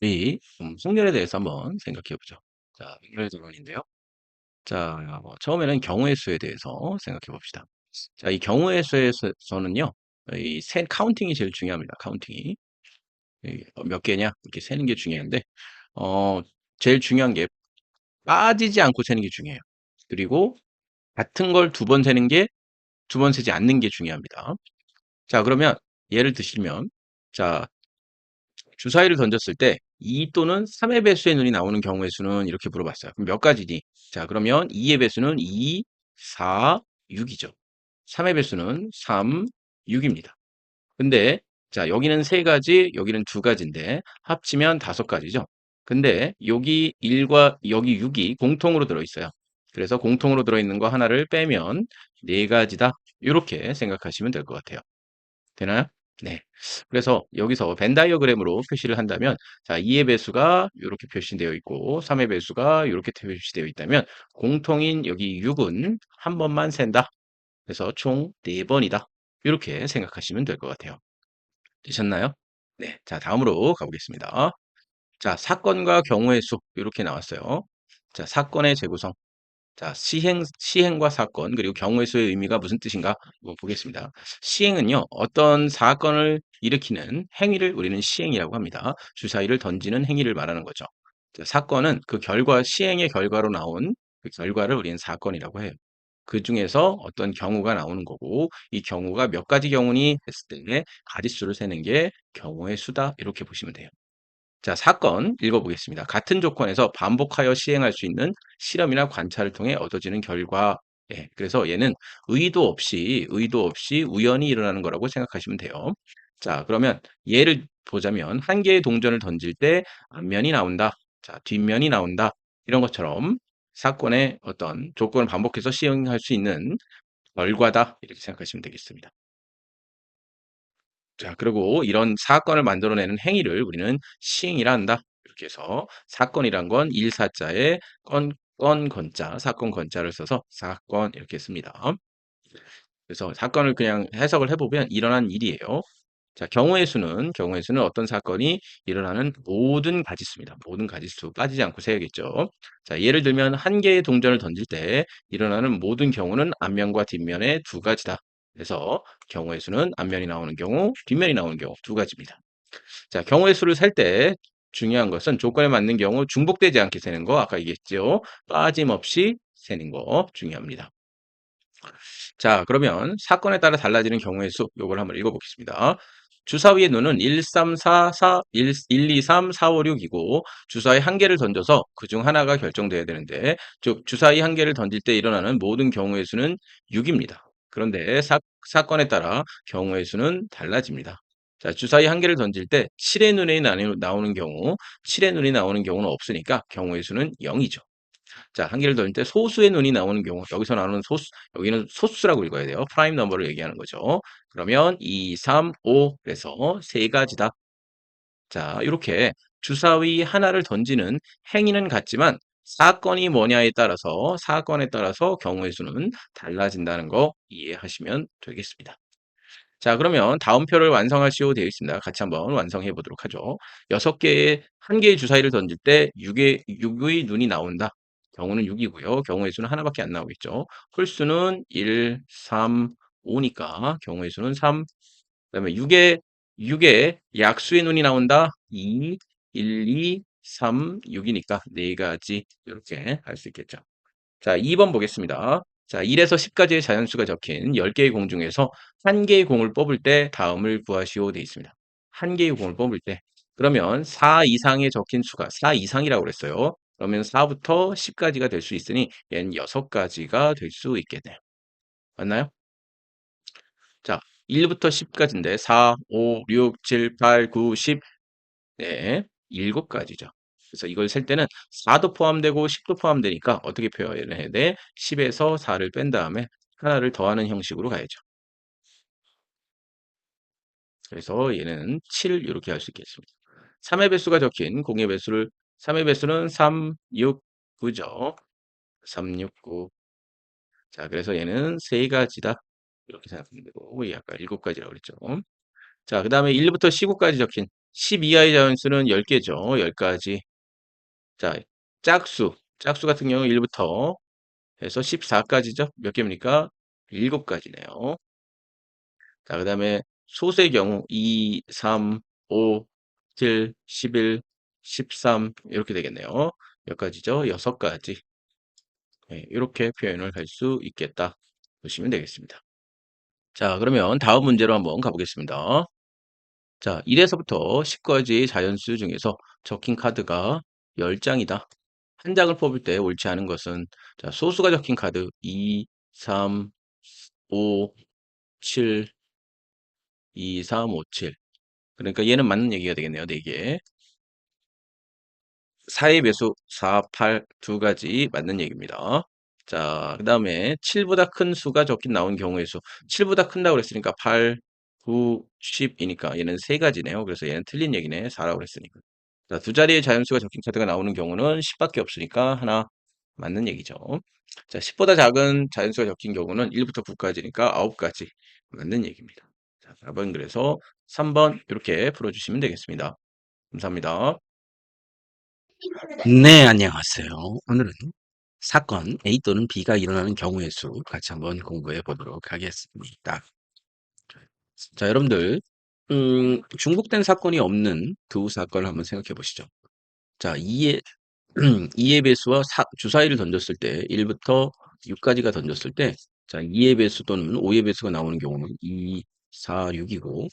이 속렬에 대해서 한번 생각해 보죠. 자, 속렬 도론인데요. 자, 처음에는 경우의 수에 대해서 생각해 봅시다. 자, 이 경우의 수에서는요, 이 카운팅이 제일 중요합니다. 카운팅이. 몇 개냐? 이렇게 세는 게 중요한데, 어, 제일 중요한 게 빠지지 않고 세는 게 중요해요. 그리고 같은 걸 두 번 세는 게 두 번 세지 않는 게 중요합니다. 자, 그러면 예를 드시면, 자, 주사위를 던졌을 때 2 또는 3의 배수의 눈이 나오는 경우의 수는 이렇게 물어봤어요. 그럼 몇 가지니? 자, 그러면 2의 배수는 2, 4, 6이죠. 3의 배수는 3, 6입니다. 근데 자, 여기는 세 가지, 여기는 두 가지인데 합치면 다섯 가지죠. 근데 여기 1과 여기 6이 공통으로 들어있어요. 그래서 공통으로 들어있는 거 하나를 빼면 네 가지다. 이렇게 생각하시면 될 것 같아요. 되나요? 네. 그래서 여기서 벤 다이어그램으로 표시를 한다면, 자, 2의 배수가 이렇게 표시되어 있고, 3의 배수가 이렇게 표시되어 있다면, 공통인 여기 6은 한 번만 센다. 그래서 총 4번이다. 이렇게 생각하시면 될 것 같아요. 되셨나요? 네. 자, 다음으로 가보겠습니다. 자, 사건과 경우의 수. 이렇게 나왔어요. 자, 사건의 재구성. 자, 시행과 사건, 그리고 경우의 수의 의미가 무슨 뜻인가? 한번 보겠습니다. 시행은요, 어떤 사건을 일으키는 행위를 우리는 시행이라고 합니다. 주사위를 던지는 행위를 말하는 거죠. 자, 사건은 그 결과, 시행의 결과로 나온 그 결과를 우리는 사건이라고 해요. 그 중에서 어떤 경우가 나오는 거고, 이 경우가 몇 가지 경우니 했을 때 가지수를 세는 게 경우의 수다. 이렇게 보시면 돼요. 자, 사건 읽어보겠습니다. 같은 조건에서 반복하여 시행할 수 있는 실험이나 관찰을 통해 얻어지는 결과. 예, 그래서 얘는 의도 없이 우연히 일어나는 거라고 생각하시면 돼요. 자, 그러면 예를 보자면 한 개의 동전을 던질 때 앞면이 나온다. 자, 뒷면이 나온다. 이런 것처럼 사건의 어떤 조건을 반복해서 시행할 수 있는 결과다. 이렇게 생각하시면 되겠습니다. 자, 그리고 이런 사건을 만들어내는 행위를 우리는 시행이라 한다. 이렇게 해서 사건이란 건 일사자에 건자, 사건 건자를 써서 사건 이렇게 씁니다. 그래서 사건을 그냥 해석을 해보면 일어난 일이에요. 자, 경우의 수는 어떤 사건이 일어나는 모든 가지수입니다. 모든 가지수 빠지지 않고 세야겠죠. 자, 예를 들면 한 개의 동전을 던질 때 일어나는 모든 경우는 앞면과 뒷면의 두 가지다. 그래서 경우의 수는 앞면이 나오는 경우, 뒷면이 나오는 경우 두 가지입니다. 자, 경우의 수를 셀 때 중요한 것은 조건에 맞는 경우 중복되지 않게 세는 거 아까 얘기했죠. 빠짐없이 세는 거 중요합니다. 자, 그러면 사건에 따라 달라지는 경우의 수, 요걸 한번 읽어보겠습니다. 주사위의 눈은 1, 3, 4, 4, 1, 2, 3, 4, 5, 6이고 주사위 한 개를 던져서 그중 하나가 결정돼야 되는데 즉 주사위 한 개를 던질 때 일어나는 모든 경우의 수는 6입니다. 그런데 사건에 따라 경우의 수는 달라집니다. 자, 주사위 한 개를 던질 때 7의 눈이 나오는 경우, 7의 눈이 나오는 경우는 없으니까 경우의 수는 0이죠. 자, 한 개를 더 때 소수의 눈이 나오는 경우, 여기서 나오는 소수, 여기는 소수라고 읽어야 돼요. 프라임 넘버를 얘기하는 거죠. 그러면 2, 3, 5, 그래서 세 가지다. 자, 이렇게 주사위 하나를 던지는 행위는 같지만 사건에 따라서 경우의 수는 달라진다는 거 이해하시면 되겠습니다. 자, 그러면 다음 표를 완성하시오 되어 있습니다. 같이 한번 완성해 보도록 하죠. 한 개의 주사위를 던질 때 6의 눈이 나온다. 경우는 6이고요. 경우의 수는 하나밖에 안 나오겠죠. 홀수는 1, 3, 5니까 경우의 수는 3. 그다음에 6의 약수의 눈이 나온다. 2, 1, 2, 3, 6이니까 네 가지 이렇게 할 수 있겠죠. 자, 2번 보겠습니다. 자, 1에서 10까지의 자연수가 적힌 10개의 공 중에서 한 개의 공을 뽑을 때 다음을 구하시오 되어 있습니다. 한 개의 공을 뽑을 때. 그러면 4 이상에 적힌 수가 4 이상이라고 그랬어요. 그러면 4부터 10까지가 될 수 있으니 얘는 6가지가 될 수 있겠네요. 맞나요? 자, 1부터 10까지인데 4, 5, 6, 7, 8, 9, 10. 네, 7가지죠. 그래서 이걸 셀 때는 4도 포함되고 10도 포함되니까 어떻게 표현해야 돼? 10에서 4를 뺀 다음에 하나를 더하는 형식으로 가야죠. 그래서 얘는 7 이렇게 할 수 있겠습니다. 3의 배수가 적힌 공의 배수를 3의 배수는 3, 6, 9죠. 3, 6, 9. 자, 그래서 얘는 세 가지다. 이렇게 생각하면 되고, 이 아까 7가지라고 그랬죠. 자, 그 다음에 1부터 19까지 적힌 10 이하의 자연수는 10개죠. 10가지. 자, 짝수 같은 경우 1부터 해서 14까지죠. 몇 개입니까? 7가지네요. 자, 그다음에 소수의 경우 2, 3, 5, 7, 11, 13 이렇게 되겠네요. 몇 가지죠? 6가지. 네, 이렇게 표현을 할 수 있겠다 보시면 되겠습니다. 자, 그러면 다음 문제로 한번 가보겠습니다. 자, 1에서부터 10까지의 자연수 중에서 적힌 카드가 10장이다. 한 장을 뽑을 때 옳지 않은 것은 자, 소수가 적힌 카드 2, 3, 5, 7, 2, 3, 5, 7. 그러니까 얘는 맞는 얘기가 되겠네요. 4개. 4의 배수 4, 8 두 가지 맞는 얘기입니다. 자, 그 다음에 7보다 큰 수가 적힌 나온 경우의 수. 7보다 큰다고 그랬으니까 8, 9, 10이니까 얘는 세 가지네요. 그래서 얘는 틀린 얘기네. 4라고 그랬으니까. 자, 두 자리의 자연수가 적힌 카드가 나오는 경우는 10밖에 없으니까 하나 맞는 얘기죠. 자, 10보다 작은 자연수가 적힌 경우는 1부터 9까지니까 9가지 맞는 얘기입니다. 자, 4번 그래서 3번 이렇게 풀어주시면 되겠습니다. 감사합니다. 네, 안녕하세요. 오늘은 사건 A 또는 B가 일어나는 경우의 수 같이 한번 공부해 보도록 하겠습니다. 자, 여러분들, 중복된 사건이 없는 두 사건을 한번 생각해 보시죠. 자, 2의, 2의 배수와 주사위를 던졌을 때, 1부터 6까지가 던졌을 때, 자, 2의 배수 또는 5의 배수가 나오는 경우는 2, 4, 6이고,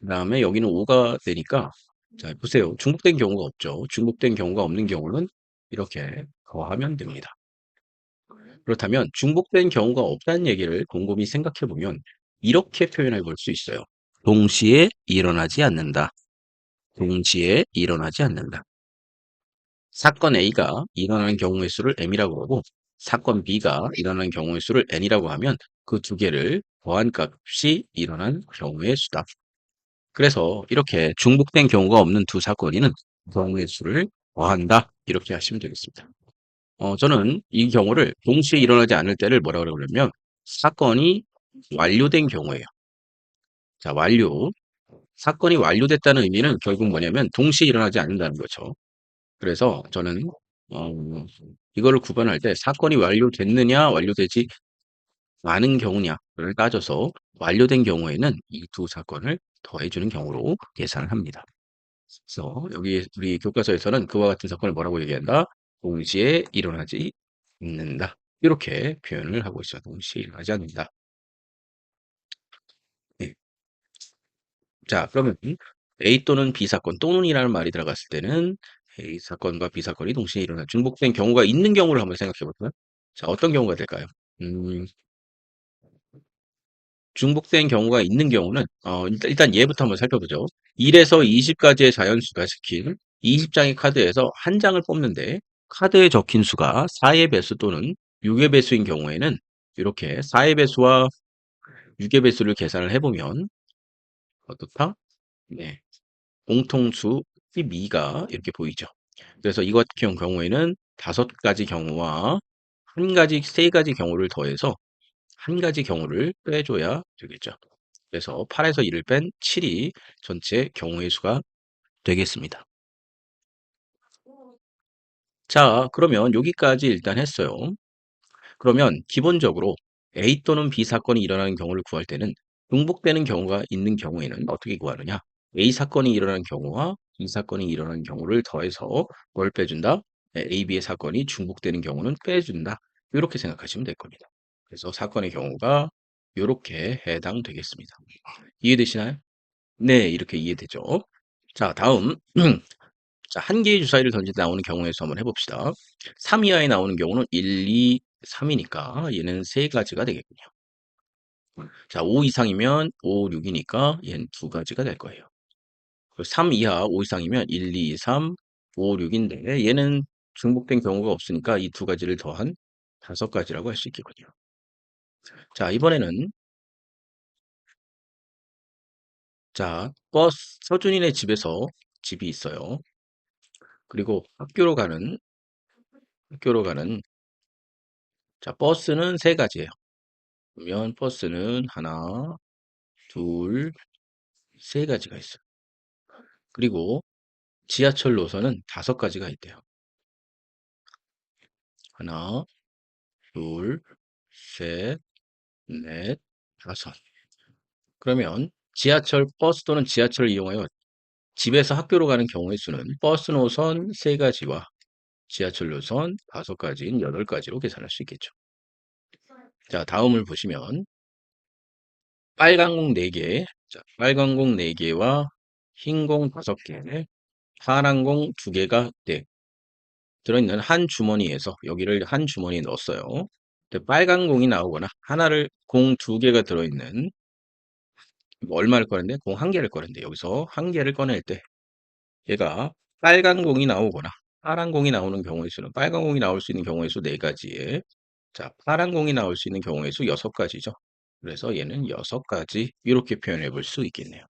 그 다음에 여기는 5가 되니까, 자, 보세요. 중복된 경우가 없죠. 중복된 경우가 없는 경우는 이렇게 더하면 됩니다. 그렇다면 중복된 경우가 없다는 얘기를 곰곰이 생각해 보면 이렇게 표현해 볼 수 있어요. 동시에 일어나지 않는다. 동시에 일어나지 않는다. 사건 A가 일어나는 경우의 수를 M이라고 하고 사건 B가 일어나는 경우의 수를 N이라고 하면 그 두 개를 더한 값이 일어난 경우의 수다. 그래서 이렇게 중복된 경우가 없는 두 사건이는 경우의 수를 더한다. 이렇게 하시면 되겠습니다. 저는 이 경우를 동시에 일어나지 않을 때를 뭐라 그러냐면 사건이 완료된 경우예요. 자, 완료. 사건이 완료됐다는 의미는 결국 뭐냐면 동시에 일어나지 않는다는 거죠. 그래서 저는 어, 이거를 구분할 때 사건이 완료됐느냐, 완료되지 않은 경우냐를 따져서 완료된 경우에는 이 두 사건을 더해주는 경우로 계산을 합니다. 그래서 여기 우리 교과서에서는 그와 같은 사건을 뭐라고 얘기한다? 동시에 일어나지 않는다. 이렇게 표현을 하고 있어요. 동시에 일어나지 않는다. 네. 자, 그러면 A 또는 B 사건 또는이라는 말이 들어갔을 때는 A 사건과 B 사건이 동시에 일어나 중복된 경우가 있는 경우를 한번 생각해 볼까요? 자, 어떤 경우가 될까요? 중복된 경우가 있는 경우는 일단 얘부터 한번 살펴보죠. 1에서 20까지의 자연수가 적힌 20장의 카드에서 한 장을 뽑는데 카드에 적힌 수가 4의 배수 또는 6의 배수인 경우에는 이렇게 4의 배수와 6의 배수를 계산을 해보면 어떻다? 네, 공통수 12가 이렇게 보이죠. 그래서 이것 같은 경우에는 5가지 경우와 세 가지 경우를 더해서 한 가지 경우를 빼줘야 되겠죠. 그래서 8에서 1을 뺀 7이 전체 경우의 수가 되겠습니다. 자, 그러면 여기까지 일단 했어요. 그러면 기본적으로 A 또는 B 사건이 일어나는 경우를 구할 때는 중복되는 경우가 있는 경우에는 어떻게 구하느냐? A 사건이 일어나는 경우와 B 사건이 일어나는 경우를 더해서 뭘 빼준다? 네, A, B의 사건이 중복되는 경우는 빼준다. 이렇게 생각하시면 될 겁니다. 그래서 사건의 경우가 이렇게 해당되겠습니다. 이해되시나요? 네, 이렇게 이해되죠. 자, 다음. 자, 한 개의 주사위를 던질 때 나오는 경우에서 한번 해봅시다. 3 이하에 나오는 경우는 1, 2, 3이니까 얘는 세 가지가 되겠군요. 자, 5 이상이면 5, 6이니까 얘는 두 가지가 될 거예요. 3 이하, 5 이상이면 1, 2, 3, 5, 6인데 얘는 중복된 경우가 없으니까 이 두 가지를 더한 5가지라고 할 수 있겠군요. 자, 이번에는 자, 서준이네 집에서 집이 있어요. 그리고 학교로 가는 자, 버스는 세 가지예요. 그러면 버스는 하나, 둘, 세 가지가 있어요. 그리고 지하철 노선은 5가지가 있대요. 하나, 둘, 셋, 넷, 다섯. 그러면 지하철 버스 또는 지하철을 이용하여 집에서 학교로 가는 경우의 수는 버스 노선 3가지와 지하철 노선 5가지인 8가지로 계산할 수 있겠죠. 자, 다음을 보시면 빨간 공 4개, 자, 빨간 공 4개와 흰 공 5개, 파란 공 2개가 들어있는 한 주머니에서 여기를 한 주머니에 넣었어요. 근데 빨간 공이 나오거나 하나를 공 2개가 들어있는 뭐 얼마를 꺼냈는데 공 1개를 꺼냈는데 여기서 1개를 꺼낼 때 얘가 빨간 공이 나오거나 파란 공이 나오는 경우의 수는 빨간 공이 나올 수 있는 경우의 수 4가지에 자, 파란 공이 나올 수 있는 경우의 수 6가지죠. 그래서 얘는 6가지 이렇게 표현해 볼 수 있겠네요.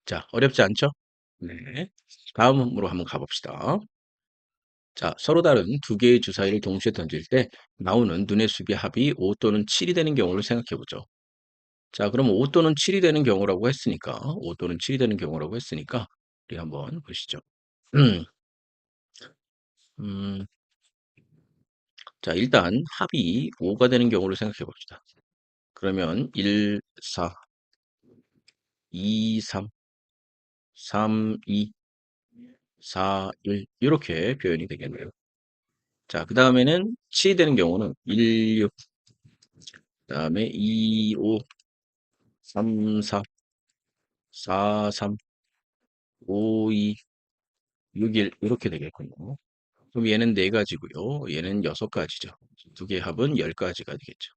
자, 어렵지 않죠? 네. 다음으로 한번 가봅시다. 자, 서로 다른 2개의 주사위를 동시에 던질 때 나오는 눈의 수비 합이 5 또는 7이 되는 경우를 생각해 보죠. 자, 그럼 5 또는 7이 되는 경우라고 했으니까 5 또는 7이 되는 경우라고 했으니까 우리 한번 보시죠. 음, 자, 일단 합이 5가 되는 경우를 생각해 봅시다. 그러면 1, 4, 2, 3, 3, 2, 4, 1 이렇게 표현이 되겠네요. 자, 그 다음에는 7이 되는 경우는 1, 6, 그 다음에 2, 5, 3, 4, 4, 3, 5, 2, 6, 1 이렇게 되겠군요. 그럼 얘는 4가지고요. 얘는 6가지죠. 2개 합은 10가지가 되겠죠.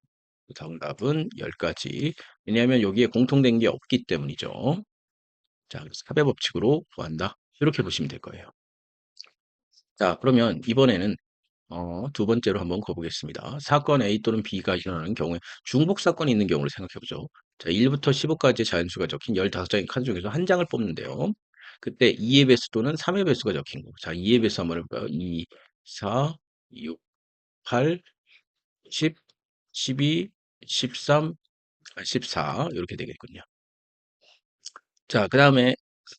정답은 10가지. 왜냐하면 여기에 공통된 게 없기 때문이죠. 자, 그래서 합의 법칙으로 구한다. 이렇게 보시면 될 거예요. 자, 그러면 이번에는 두 번째로 한번 가보겠습니다. 사건 A 또는 B가 일어나는 경우에 중복 사건이 있는 경우를 생각해 보죠. 자, 1부터 15까지의 자연수가 적힌 15장의 카드 중에서 한 장을 뽑는데요. 그때 2의 배수 또는 3의 배수가 적힌 거. 자, 2의 배수 한번 해볼까요? 2, 4, 6, 8, 10, 12, 13, 14 이렇게 되겠군요. 자, 그 다음에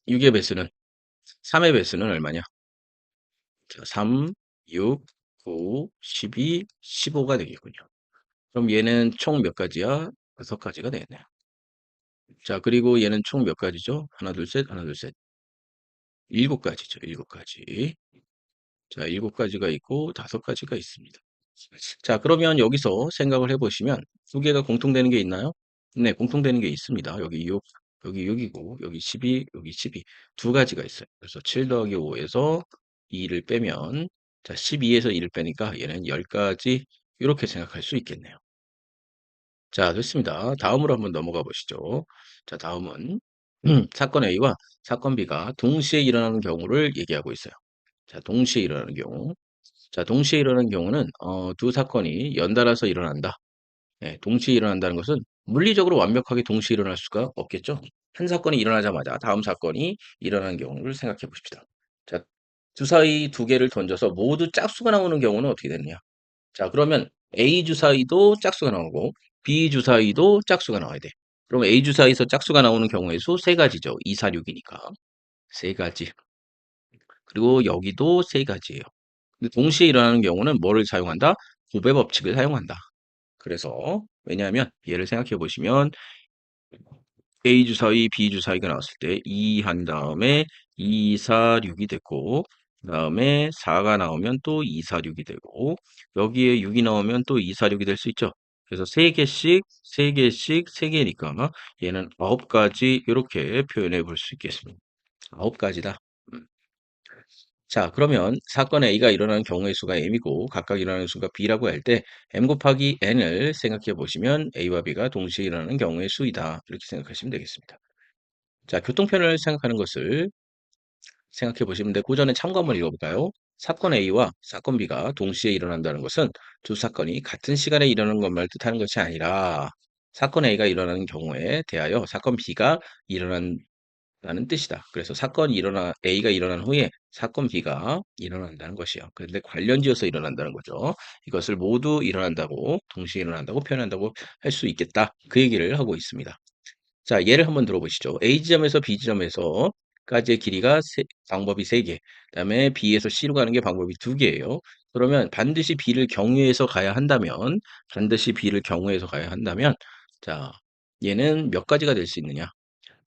6의 배수는 3의 배수는 얼마냐? 자, 3, 6, 9, 12, 15가 되겠군요. 그럼 얘는 총 몇 가지야? 5가지가 되겠네요. 자, 그리고 얘는 총 몇 가지죠? 하나, 둘, 셋, 하나, 둘, 셋. 7가지죠. 7가지. 자, 7가지가 있고 5가지가 있습니다. 자, 그러면 여기서 생각을 해보시면 2개가 공통되는 게 있나요? 네, 공통되는 게 있습니다. 여기 6, 여기 6이고, 여기 12, 여기 12. 2가지가 있어요. 그래서 7 더하기 5에서 2를 빼면, 자, 12에서 2를 빼니까 얘는 10가지, 이렇게 생각할 수 있겠네요. 자, 됐습니다. 다음으로 한번 넘어가 보시죠. 자, 다음은 사건 A와 사건 B가 동시에 일어나는 경우를 얘기하고 있어요. 자, 동시에 일어나는 경우. 자, 동시에 일어나는 경우는 두 사건이 연달아서 일어난다. 예, 동시에 일어난다는 것은 물리적으로 완벽하게 동시에 일어날 수가 없겠죠. 한 사건이 일어나자마자 다음 사건이 일어나는 경우를 생각해 보십시다. 자, 주사위 2개를 던져서 모두 짝수가 나오는 경우는 어떻게 되느냐? 자, 그러면 A 주사위도 짝수가 나오고 B 주사위도 짝수가 나와야 돼. 그럼 A 주사위에서 짝수가 나오는 경우의 수 3가지죠. 2, 4, 6이니까. 3가지. 그리고 여기도 3가지예요. 근데 동시에 일어나는 경우는 뭐를 사용한다? 곱의 법칙을 사용한다. 그래서 왜냐하면 얘를 생각해 보시면 A 주사위, B 주사위가 나왔을 때 2 한 다음에 2, 4, 6이 됐고 그 다음에 4가 나오면 또 2, 4, 6이 되고 여기에 6이 나오면 또 2, 4, 6이 될 수 있죠. 그래서 3개씩, 3개씩, 3개니까 얘는 9가지 이렇게 표현해 볼 수 있겠습니다. 9가지다. 자, 그러면 사건 A가 일어나는 경우의 수가 M이고 각각 일어나는 수가 B라고 할 때 M 곱하기 N을 생각해 보시면 A와 B가 동시에 일어나는 경우의 수이다. 이렇게 생각하시면 되겠습니다. 자, 교통편을 생각하는 것을 생각해 보시면 돼. 그 전에 참고 한번 읽어볼까요? 사건 A와 사건 B가 동시에 일어난다는 것은 두 사건이 같은 시간에 일어나는 것만 뜻하는 것이 아니라 사건 A가 일어나는 경우에 대하여 사건 B가 일어난다는 뜻이다. 그래서 사건이 A가 일어난 후에 사건 B가 일어난다는 것이요. 그런데 관련지어서 일어난다는 거죠. 이것을 모두 일어난다고, 동시에 일어난다고 표현한다고 할 수 있겠다. 그 얘기를 하고 있습니다. 자, 예를 한번 들어보시죠. A 지점에서 B 지점에서 B까지의 길이가 방법이 3개. 그다음에 B에서 C로 가는 게 방법이 2개예요. 그러면 반드시 B를 경유해서 가야 한다면, 반드시 B를 경유해서 가야 한다면, 자, 얘는 몇 가지가 될 수 있느냐?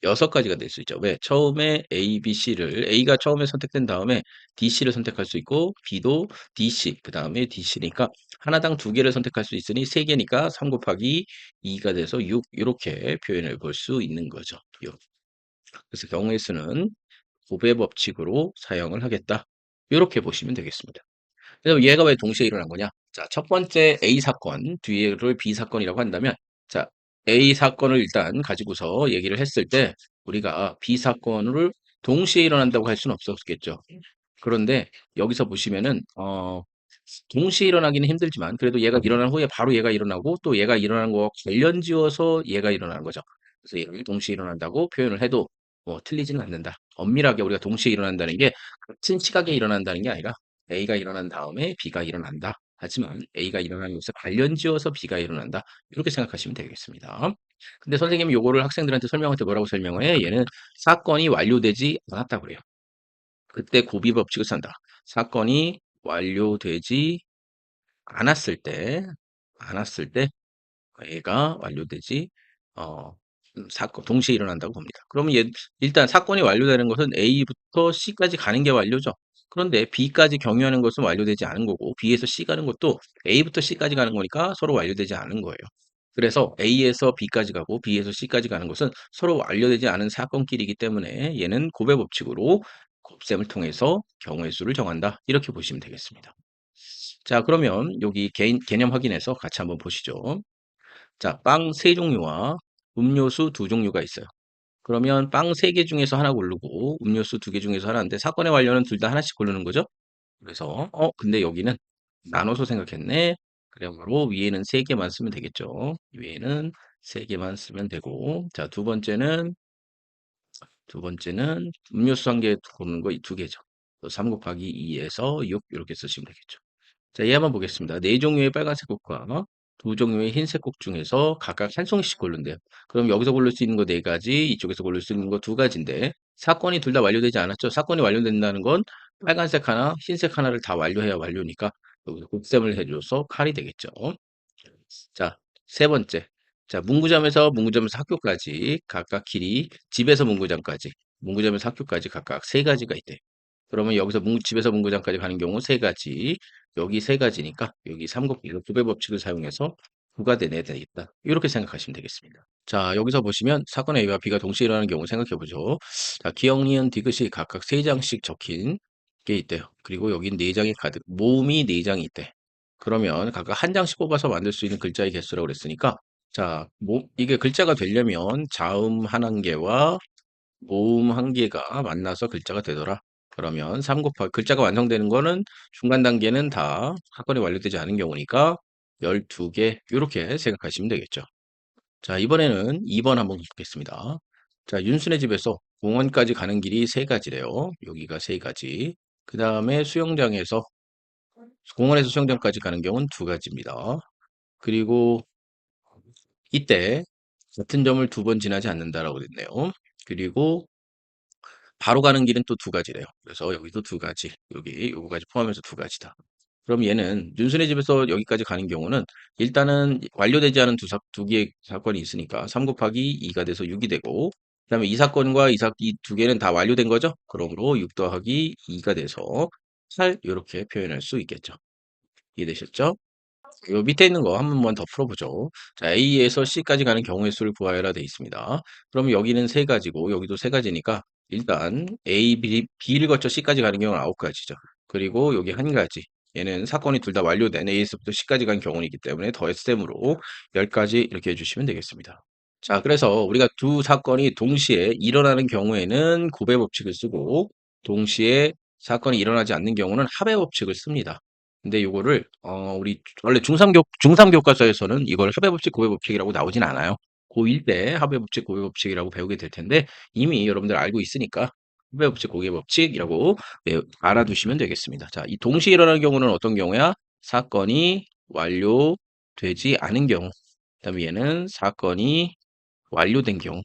6가지가 될 수 있죠. 왜? 처음에 A, B, C를 A가 처음에 선택된 다음에 DC를 선택할 수 있고 B도 DC, 그 다음에 DC니까 하나당 2개를 선택할 수 있으니 3개니까 3 곱하기 2가 돼서 6 이렇게 표현을 볼 수 있는 거죠. 6. 그래서 경우의 수는 고배 법칙으로 사용을 하겠다. 이렇게 보시면 되겠습니다. 그래서 얘가 왜 동시에 일어난 거냐? 자, 첫 번째 A 사건, 뒤를 B 사건이라고 한다면, 자, A 사건을 일단 가지고서 얘기를 했을 때, 우리가 B 사건을 동시에 일어난다고 할 수는 없었겠죠. 그런데 여기서 보시면은, 동시에 일어나기는 힘들지만, 그래도 얘가 일어난 후에 바로 얘가 일어나고, 또 얘가 일어난 거와 관련 지어서 얘가 일어나는 거죠. 그래서 얘를 동시에 일어난다고 표현을 해도 뭐 틀리지는 않는다. 엄밀하게 우리가 동시에 일어난다는 게 같은 시각에 일어난다는 게 아니라 A가 일어난 다음에 B가 일어난다. 하지만 A가 일어나는 것에 관련 지어서 B가 일어난다. 이렇게 생각하시면 되겠습니다. 근데 선생님이 요거를 학생들한테 설명할 때 뭐라고 설명을 해? 얘는 사건이 완료되지 않았다고 그래요. 그때 고비 법칙을 쓴다. 사건이 완료되지 않았을 때, 않았을 때 얘가 완료되지 어 사건 동시에 일어난다고 봅니다. 그러면 일단 사건이 완료되는 것은 A부터 C까지 가는 게 완료죠. 그런데 B까지 경유하는 것은 완료되지 않은 거고 B에서 C 가는 것도 A부터 C까지 가는 거니까 서로 완료되지 않은 거예요. 그래서 A에서 B까지 가고 B에서 C까지 가는 것은 서로 완료되지 않은 사건끼리이기 때문에 얘는 고배 법칙으로 곱셈을 통해서 경우의 수를 정한다. 이렇게 보시면 되겠습니다. 자, 그러면 여기 개념 확인해서 같이 한번 보시죠. 자, 빵 3종류와 음료수 2종류가 있어요. 그러면 빵 3개 중에서 하나 고르고 음료수 2개 중에서 하나인데 사건의 완료는 둘 다 하나씩 고르는 거죠. 그래서 근데 여기는 나눠서 생각했네. 그러므로 위에는 3개만 쓰면 되겠죠. 위에는 3개만 쓰면 되고 자, 두 번째는 음료수 1개 고르는 거 2개죠. 3 곱하기 2에서 6 이렇게 쓰시면 되겠죠. 자, 얘 한번 보겠습니다. 4종류의 빨간색 꽃과 2종류의 흰색 꽃 중에서 각각 한 송이씩 고른대요. 그럼 여기서 고를 수 있는 거 4가지, 이쪽에서 고를 수 있는 거 2가지인데 사건이 둘 다 완료되지 않았죠. 사건이 완료된다는 건 빨간색 하나, 흰색 하나를 다 완료해야 완료니까 여기서 곱셈을 해줘서 칼이 되겠죠. 자, 세 번째. 자, 문구점에서 학교까지 각각 길이, 집에서 문구점까지, 문구점에서 학교까지 각각 3가지가 있대. 그러면 여기서 집에서 문구점까지 가는 경우 3가지, 여기 3가지니까 여기 3 곱하기 2배 법칙을 사용해서 9가 되네 되겠다. 이렇게 생각하시면 되겠습니다. 자, 여기서 보시면 사건 A와 B가 동시에 일어나는 경우 생각해 보죠. 자, 기억, 니은, 디귿이 각각 3장씩 적힌 게 있대요. 그리고 여기 4장의 카드, 모음이 4장이 있대. 그러면 각각 한 장씩 뽑아서 만들 수 있는 글자의 개수라고 그랬으니까 자, 이게 글자가 되려면 자음 한 개와 모음 한 개가 만나서 글자가 되더라. 그러면 3 곱하기 글자가 완성되는 거는 중간 단계는 다 사건이 완료되지 않은 경우니까 12개 이렇게 생각하시면 되겠죠. 자, 이번에는 2번 한번 보겠습니다. 자, 윤순의 집에서 공원까지 가는 길이 3가지래요. 여기가 3가지. 그 다음에 공원에서 수영장까지 가는 경우는 2가지입니다. 그리고 이때 같은 점을 2번 지나지 않는다라고 됐네요. 그리고 바로 가는 길은 또 2가지래요. 그래서 여기도 2가지, 여기 요거까지 포함해서 2가지다. 그럼 얘는 윤순의 집에서 여기까지 가는 경우는 일단은 완료되지 않은 두 개의 사건이 있으니까 3 곱하기 2가 돼서 6이 되고 그다음에 이 사건과 이 두 개는 다 완료된 거죠. 그러므로 6 더하기 2가 돼서 8 이렇게 표현할 수 있겠죠. 이해되셨죠? 요 밑에 있는 거 한 번만 더 풀어보죠. 자, A에서 C까지 가는 경우의 수를 구하여라 돼 있습니다. 그럼 여기는 3가지고 여기도 3가지니까 일단 A, B를 거쳐 C까지 가는 경우는 9가지죠. 그리고 여기 1가지. 얘는 사건이 둘 다 완료된 A에서부터 C까지 간 경우이기 때문에 더했셈으로 10가지 이렇게 해주시면 되겠습니다. 자, 그래서 우리가 두 사건이 동시에 일어나는 경우에는 고배 법칙을 쓰고 동시에 사건이 일어나지 않는 경우는 합의 법칙을 씁니다. 근데 요거를 우리 원래 중3 교과서에서는 이걸 합의 법칙, 고배 법칙이라고 나오진 않아요. 고1 때 합의 법칙, 고배 법칙이라고 배우게 될 텐데 이미 여러분들 알고 있으니까 합의 법칙, 고배 법칙이라고 알아두시면 되겠습니다. 자, 이 동시에 일어나는 경우는 어떤 경우야? 사건이 완료되지 않은 경우. 그다음에 얘는 사건이 완료된 경우.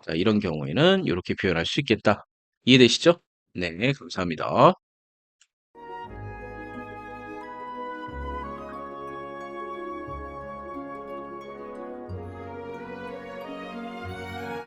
자, 이런 경우에는 이렇게 표현할 수 있겠다. 이해되시죠? 네, 감사합니다.